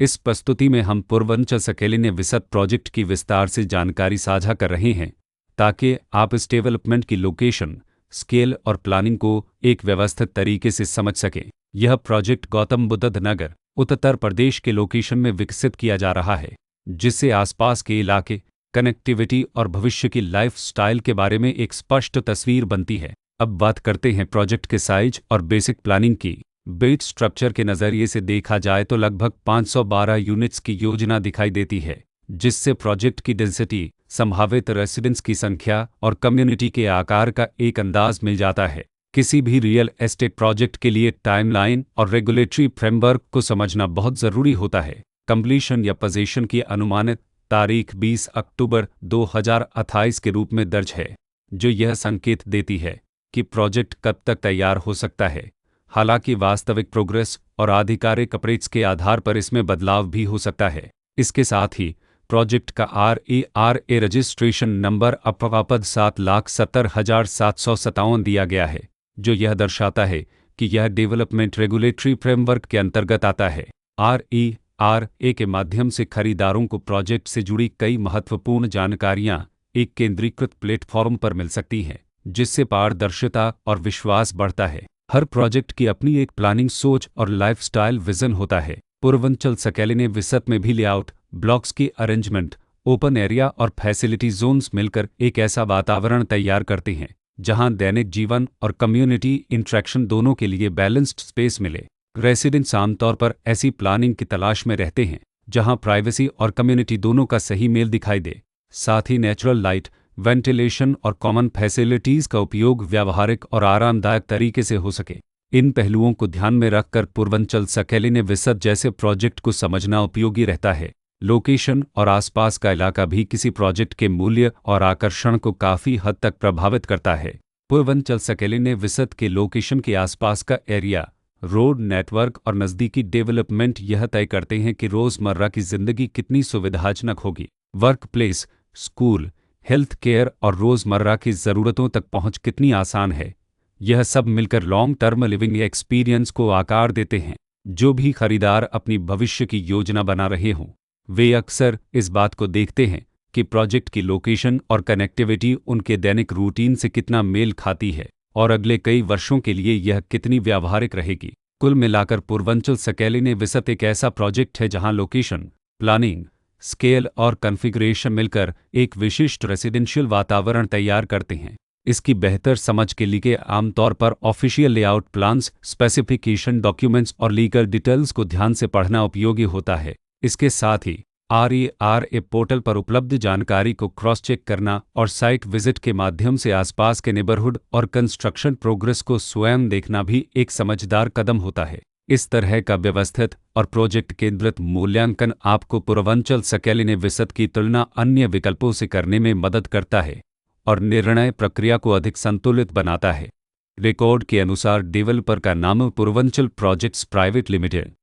इस प्रस्तुति में हम पूर्वांचल सकेलिने विसत प्रोजेक्ट की विस्तार से जानकारी साझा कर रहे हैं ताकि आप इस डेवलपमेंट की लोकेशन, स्केल और प्लानिंग को एक व्यवस्थित तरीके से समझ सकें। यह प्रोजेक्ट गौतम बुद्ध नगर, उत्तर प्रदेश के लोकेशन में विकसित किया जा रहा है, जिससे आसपास के इलाके, कनेक्टिविटी और भविष्य की लाइफस्टाइल के बारे में एक स्पष्ट तस्वीर बनती है। अब बात करते हैं प्रोजेक्ट के साइज और बेसिक प्लानिंग की। बेट स्ट्रक्चर के नज़रिए से देखा जाए तो लगभग 512 यूनिट्स की योजना दिखाई देती है, जिससे प्रोजेक्ट की डेंसिटी, संभावित रेसिडेंट्स की संख्या और कम्युनिटी के आकार का एक अंदाज मिल जाता है। किसी भी रियल एस्टेट प्रोजेक्ट के लिए टाइमलाइन और रेगुलेटरी फ्रेमवर्क को समझना बहुत ज़रूरी होता है। कंप्लीशन या पोजीशन की अनुमानित तारीख 20 अक्टूबर 2028 के रूप में दर्ज है, जो यह संकेत देती है कि प्रोजेक्ट कब तक तैयार हो सकता है। हालांकि वास्तविक प्रोग्रेस और आधिकारिक अपडेट्स के आधार पर इसमें बदलाव भी हो सकता है। इसके साथ ही प्रोजेक्ट का RERA रजिस्ट्रेशन नंबर अब वापस 7,70,757 दिया गया है, जो यह दर्शाता है कि यह डेवलपमेंट रेगुलेटरी फ्रेमवर्क के अंतर्गत आता है। RERA के माध्यम से खरीदारों को प्रोजेक्ट से जुड़ी कई महत्वपूर्ण जानकारियां एक केंद्रीकृत प्लेटफॉर्म पर मिल सकती हैं, जिससे पारदर्शिता और विश्वास बढ़ता है। हर प्रोजेक्ट की अपनी एक प्लानिंग सोच और लाइफस्टाइल विजन होता है। पूर्वांचल सकेलिने विसत में भी लेआउट, ब्लॉक्स की अरेंजमेंट, ओपन एरिया और फैसिलिटी जोन्स मिलकर एक ऐसा वातावरण तैयार करते हैं जहां दैनिक जीवन और कम्युनिटी इंटरेक्शन दोनों के लिए बैलेंस्ड स्पेस मिले। रेसिडेंट्स आमतौर पर ऐसी प्लानिंग की तलाश में रहते हैं जहां प्राइवेसी और कम्युनिटी दोनों का सही मेल दिखाई दे। साथ ही नेचुरल लाइट, वेंटिलेशन और कॉमन फैसिलिटीज़ का उपयोग व्यावहारिक और आरामदायक तरीके से हो सके। इन पहलुओं को ध्यान में रखकर पूर्वांचल सकेलिने विसत जैसे प्रोजेक्ट को समझना उपयोगी रहता है। लोकेशन और आसपास का इलाका भी किसी प्रोजेक्ट के मूल्य और आकर्षण को काफ़ी हद तक प्रभावित करता है। पूर्वांचल सकेलिने विसत के लोकेशन के आसपास का एरिया, रोड नेटवर्क और नज़दीकी डेवलपमेंट यह तय करते हैं कि रोज़मर्रा की ज़िंदगी कितनी सुविधाजनक होगी। Work place, school, health care और रोज़मर्रा की ज़रूरतों तक पहुंच कितनी आसान है। यह सब मिलकर लॉन्ग टर्म लिविंग एक्सपीरियंस को आकार देते हैं। जो भी खरीदार अपनी भविष्य की योजना बना रहे हों, वे अक्सर इस बात को देखते हैं कि प्रोजेक्ट की लोकेशन और कनेक्टिविटी उनके दैनिक रूटीन से कितना मेल खाती है और अगले कई वर्षों के लिए यह कितनी व्यावहारिक रहेगी। कुल मिलाकर पूर्वांचल सकेलिने विसत एक ऐसा प्रोजेक्ट है जहां लोकेशन, प्लानिंग, स्केल और कॉन्फ़िगरेशन मिलकर एक विशिष्ट रेसिडेंशियल वातावरण तैयार करते हैं। इसकी बेहतर समझ के लिए आमतौर पर official layout plans, specification documents और लीगल डिटेल्स को ध्यान से पढ़ना उपयोगी होता है। इसके साथ ही RERA पोर्टल पर उपलब्ध जानकारी को क्रॉस चेक करना और साइट विजिट के माध्यम से आसपास के नेबरहुड और कंस्ट्रक्शन प्रोग्रेस को स्वयं देखना भी एक समझदार कदम होता है। इस तरह का व्यवस्थित और प्रोजेक्ट केंद्रित मूल्यांकन आपको पूर्वांचल सकेलिने विसत की तुलना अन्य विकल्पों से करने में मदद करता है और निर्णय प्रक्रिया को अधिक संतुलित बनाता है। रिकॉर्ड के अनुसार डेवलपर का नाम पूर्वांचल प्रोजेक्ट्स प्राइवेट लिमिटेड